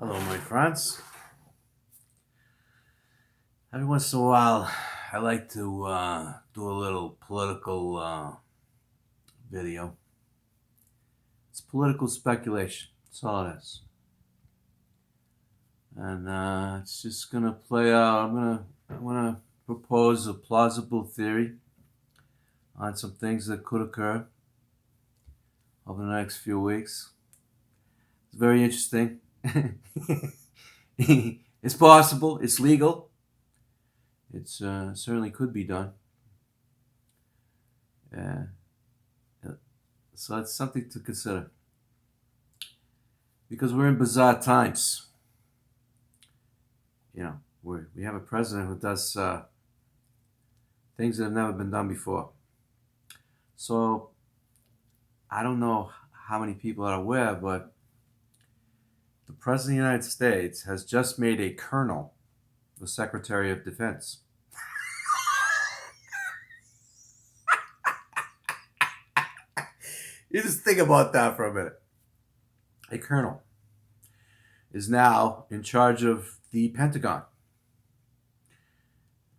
Hello, my friends. Every once in a while, I like to do a little political video. It's political speculation. That's all it is, and it's just gonna play out. I'm gonna propose a plausible theory on some things that could occur over the next few weeks. It's very interesting. It's possible. It's legal. It's certainly could be done. Uh, so it's something to consider because we're in bizarre times. We have a president who does things that have never been done before. So I don't know how many people are aware, but the president of the United States has just made a colonel the Secretary of Defense. You just think about that for a minute. A colonel is now in charge of the Pentagon.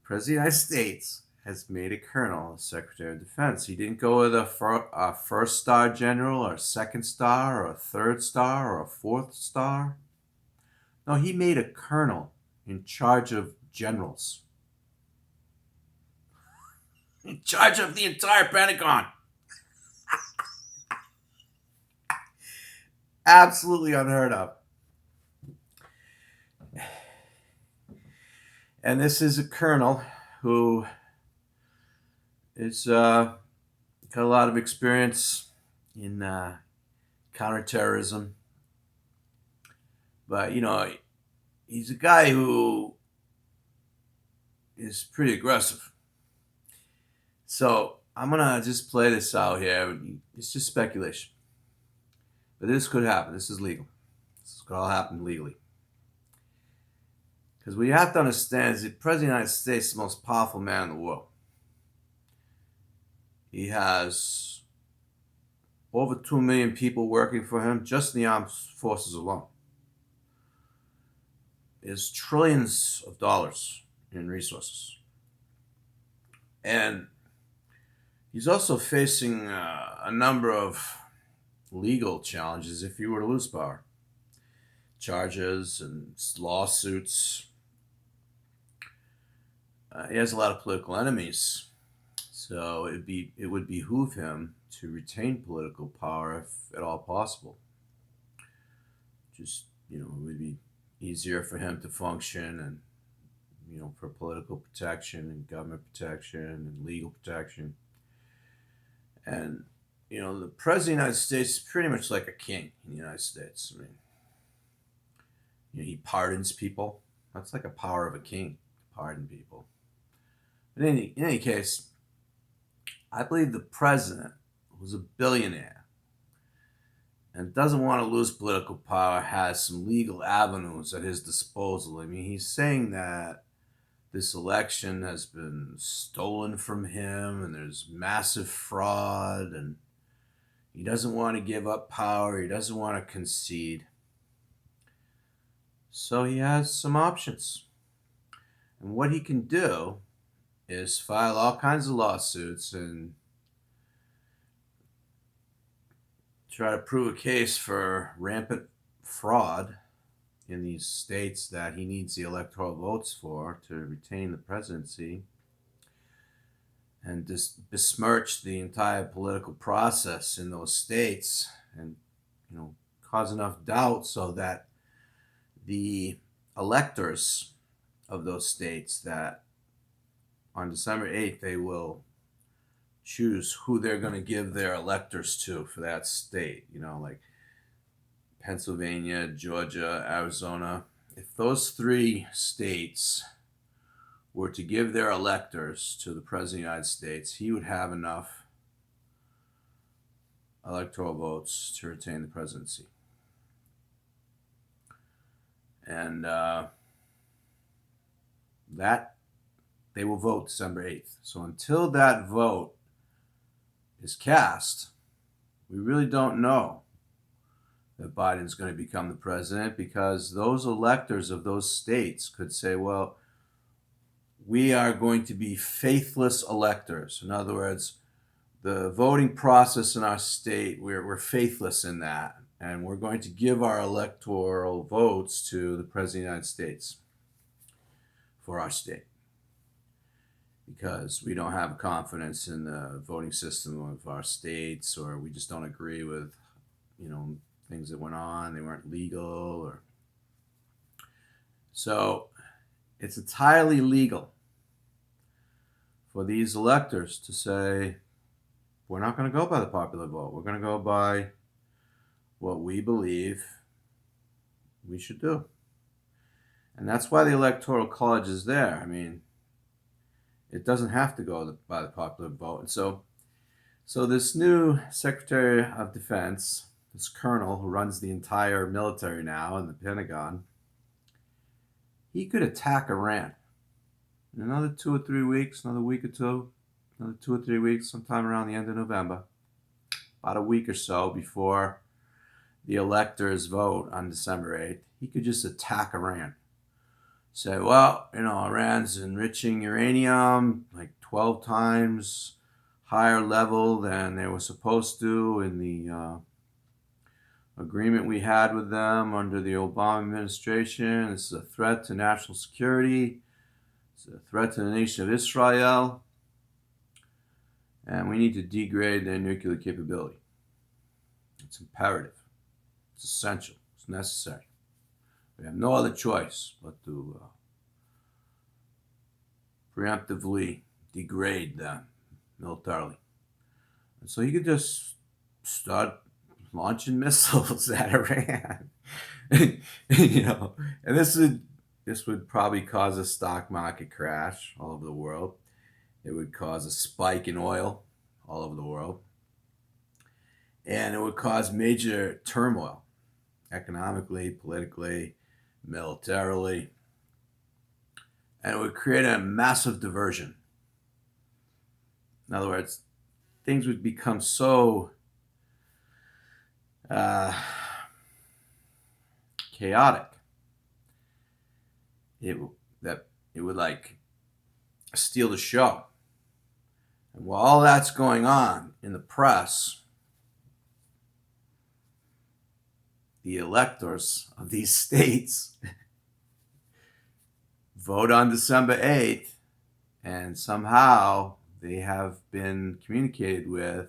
The President of the United States has made a colonel Secretary of Defense. He didn't go with a first star general or a second star or a third star or a fourth star. No, he made a colonel in charge of generals, in charge of the entire Pentagon. Absolutely unheard of. And this is a colonel who is got a lot of experience in counterterrorism. But, he's a guy who is pretty aggressive. So I'm going to just play this out here. It's just speculation. But this could happen. This is legal. This could all happen legally. Because what you have to understand is the President of the United States is the most powerful man in the world. He has over 2 million people working for him just in the armed forces alone. There's trillions of dollars in resources. And he's also facing a number of legal challenges if he were to lose power. Charges and lawsuits. He has a lot of political enemies. So it would behoove him to retain political power if at all possible. Just, it would be easier for him to function and, for political protection and government protection and legal protection. And, the President of the United States is pretty much like a king in the United States. I mean, he pardons people. That's like a power of a king, to pardon people. But in any case, I believe the president, who's a billionaire and doesn't want to lose political power, has some legal avenues at his disposal. I mean, he's saying that this election has been stolen from him and there's massive fraud and he doesn't want to give up power. He doesn't want to concede. So he has some options. And what he can do is file all kinds of lawsuits and try to prove a case for rampant fraud in these states that he needs the electoral votes for to retain the presidency, and just besmirch the entire political process in those states and cause enough doubt so that the electors of those states, that on December 8th they will choose who they're going to give their electors to for that state, like Pennsylvania, Georgia, Arizona. If those three states were to give their electors to the President of the United States, he would have enough electoral votes to retain the presidency. And that they will vote December 8th. So until that vote is cast, we really don't know that Biden's going to become the president, because those electors of those states could say, well, we are going to be faithless electors. In other words, the voting process in our state, we're faithless in that. And we're going to give our electoral votes to the President of the United States for our state, because we don't have confidence in the voting system of our states, or we just don't agree with, things that went on. They weren't legal, or so it's entirely legal for these electors to say, we're not going to go by the popular vote. We're going to go by what we believe we should do. And that's why the Electoral College is there. I mean, it doesn't have to go by the popular vote. And so this new Secretary of Defense, this colonel who runs the entire military now in the Pentagon, he could attack Iran in another 2 or 3 weeks, another week or two, another 2 or 3 weeks, sometime around the end of November, about a week or so before the electors vote on December 8th. He could just attack Iran. Say, well, Iran's enriching uranium like 12 times higher level than they were supposed to in the agreement we had with them under the Obama administration. This is a threat to national security. It's a threat to the nation of Israel. And we need to degrade their nuclear capability. It's imperative. It's essential. It's necessary. We have no other choice but to preemptively degrade them militarily. And so you could just start launching missiles at Iran. And this would probably cause a stock market crash all over the world. It would cause a spike in oil all over the world. And it would cause major turmoil, economically, politically, militarily. And it would create a massive diversion. In other words, things would become so chaotic that it would like steal the show. And while all that's going on in the press, the electors of these states vote on December 8th, and somehow they have been communicated with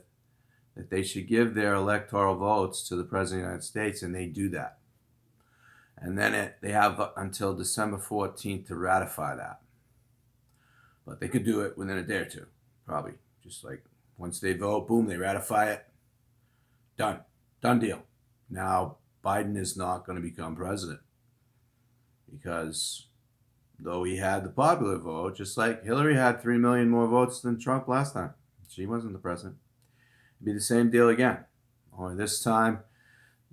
that they should give their electoral votes to the President of the United States, and they do that. And then they have until December 14th to ratify that. But they could do it within a day or two, probably. Just like once they vote, boom, they ratify it. Done. Done deal. Now, Biden is not going to become president, because though he had the popular vote, just like Hillary had 3 million more votes than Trump last time, she wasn't the president. It'd be the same deal again. Only this time,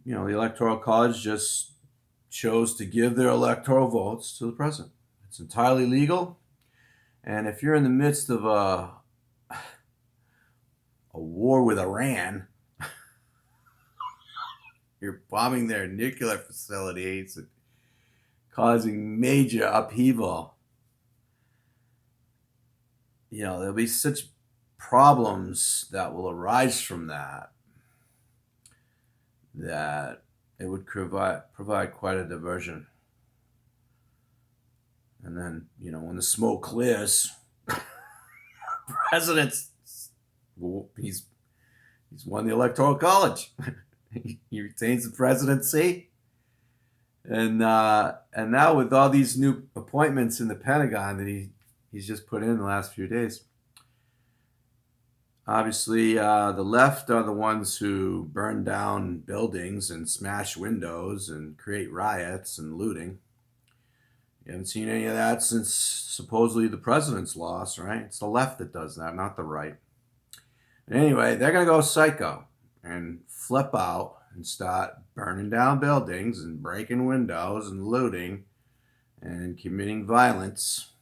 the Electoral College just chose to give their electoral votes to the president. It's entirely legal. And if you're in the midst of a war with Iran, you're bombing their nuclear facilities and causing major upheaval, there'll be such problems that will arise from that it would provide quite a diversion. And then, when the smoke clears, he's won the Electoral College. He retains the presidency. And now with all these new appointments in the Pentagon that he's just put in the last few days, obviously the left are the ones who burn down buildings and smash windows and create riots and looting. You haven't seen any of that since supposedly the president's loss, right? It's the left that does that, not the right. But anyway, they're going to go psycho and flip out and start burning down buildings and breaking windows and looting and committing violence.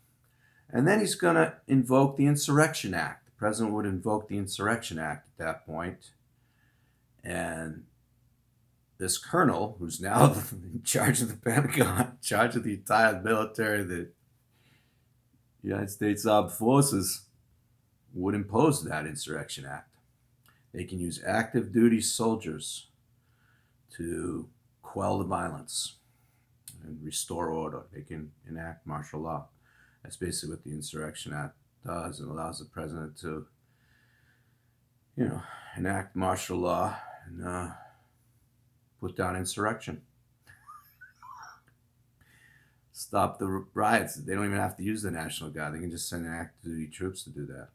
And then he's going to invoke the Insurrection Act. The president would invoke the Insurrection Act at that point. And this colonel, who's now in charge of the Pentagon, in charge of the entire military, the United States Armed Forces, would impose that Insurrection Act. They can use active duty soldiers to quell the violence and restore order. They can enact martial law. That's basically what the Insurrection Act does. It allows the president to, enact martial law and put down insurrection. Stop the riots. They don't even have to use the National Guard. They can just send active duty troops to do that.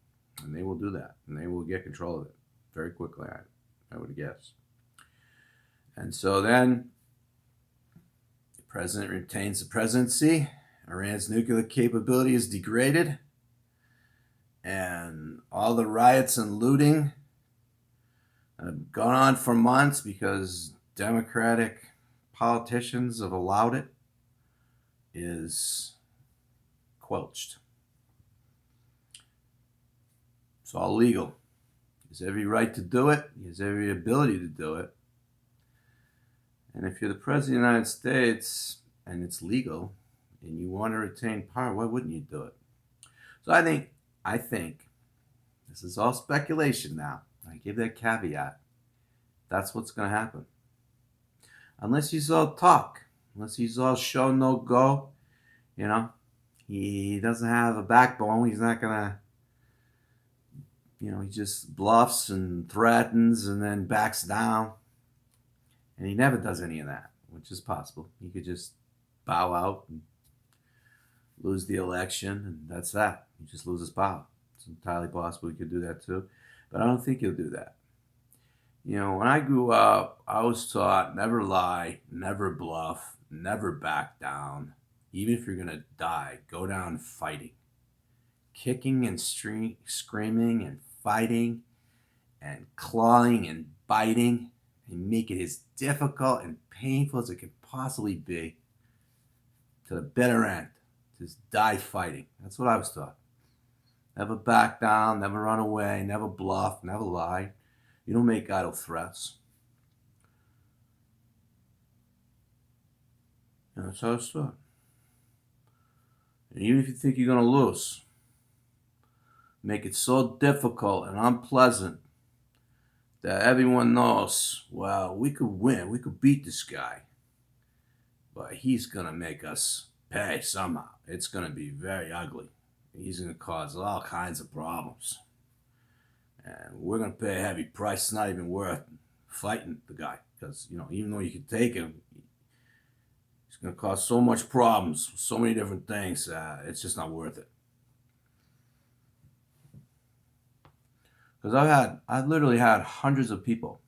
And they will do that. And they will get control of it very quickly, I would guess. And so then the president retains the presidency. Iran's nuclear capability is degraded. And all the riots and looting that have gone on for months because Democratic politicians have allowed it is quelched. It's all legal. He has every right to do it. He has every ability to do it. And if you're the President of the United States and it's legal and you want to retain power, why wouldn't you do it? So I think this is all speculation now. I give that caveat. That's what's going to happen. Unless he's all talk, unless he's all show, no go, he doesn't have a backbone. He's not going to, he just bluffs and threatens and then backs down. And he never does any of that, which is possible. He could just bow out and lose the election, and that's that. He just loses power. It's entirely possible he could do that too. But I don't think he'll do that. When I grew up, I was taught never lie, never bluff, never back down. Even if you're going to die, go down fighting. Kicking and screaming and fighting and clawing and biting and make it as difficult and painful as it can possibly be to the bitter end. Just die fighting. That's what I was taught. Never back down, never run away, never bluff, never lie. You don't make idle threats. And that's how I was taught. And even if you think you're going to lose, make it so difficult and unpleasant that everyone knows, well, we could win, we could beat this guy, but he's going to make us pay somehow. It's going to be very ugly. He's going to cause all kinds of problems. And we're going to pay a heavy price. It's not even worth fighting the guy because, even though you can take him, he's going to cause so much problems, so many different things. It's just not worth it. Because I've literally had hundreds of people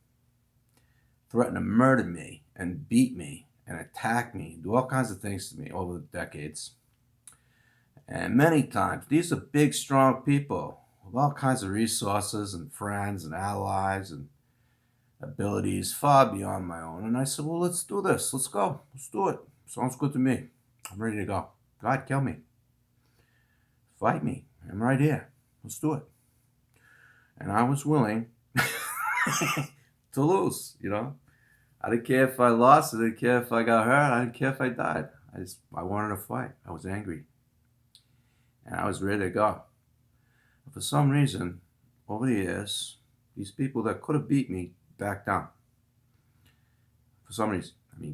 threaten to murder me and beat me and attack me, do all kinds of things to me over the decades. And many times, these are big, strong people with all kinds of resources and friends and allies and abilities far beyond my own. And I said, well, let's do this. Let's go. Let's do it. Sounds good to me. I'm ready to go. God, kill me. Fight me. I'm right here. Let's do it. And I was willing to lose, I didn't care if I lost. I didn't care if I got hurt. I didn't care if I died. I wanted to fight. I was angry. And I was ready to go. But for some reason, over the years, these people that could have beat me backed down. For some reason.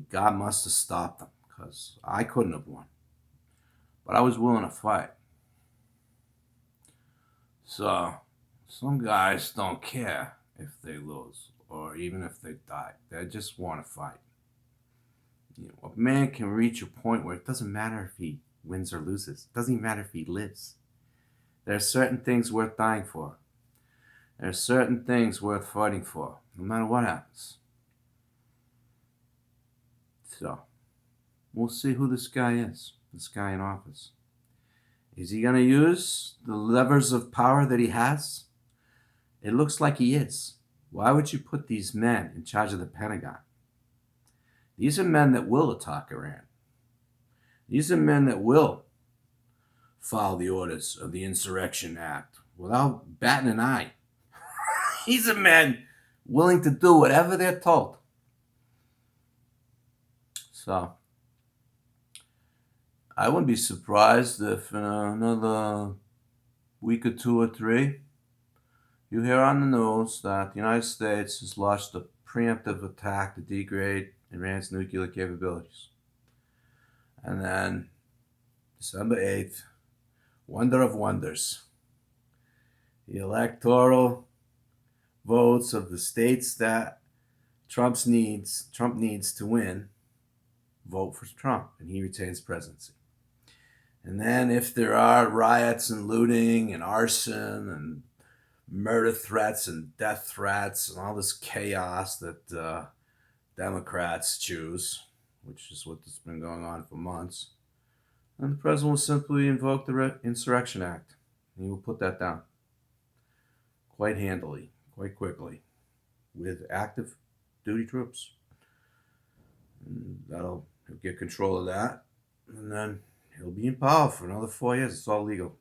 God must have stopped them because I couldn't have won. But I was willing to fight. So some guys don't care if they lose or even if they die. They just want to fight. A man can reach a point where it doesn't matter if he wins or loses. It doesn't even matter if he lives. There are certain things worth dying for. There are certain things worth fighting for, no matter what happens. So, we'll see who this guy is, this guy in office. Is he going to use the levers of power that he has? It looks like he is. Why would you put these men in charge of the Pentagon? These are men that will attack Iran. These are men that will follow the orders of the Insurrection Act without batting an eye. These are men willing to do whatever they're told. So I wouldn't be surprised if in another week or two or three, you hear on the news that the United States has launched a preemptive attack to degrade Iran's nuclear capabilities. And then December 8th, wonder of wonders, the electoral votes of the states that Trump needs to win vote for Trump, and he retains presidency. And then if there are riots and looting and arson and murder threats and death threats and all this chaos that Democrats choose, which is what's been going on for months, then the president will simply invoke the Insurrection Act. And he will put that down quite handily, quite quickly, with active duty troops. And he'll get control of that, and then he'll be in power for another 4 years. It's all legal.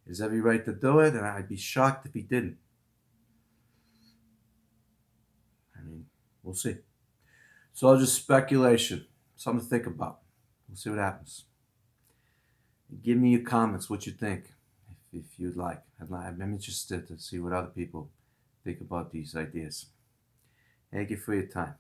He has every right to do it, and I'd be shocked if he didn't. I mean, we'll see. It's all just speculation, something to think about. We'll see what happens. Give me your comments, what you think, if you'd like. I'm interested to see what other people think about these ideas. Thank you for your time.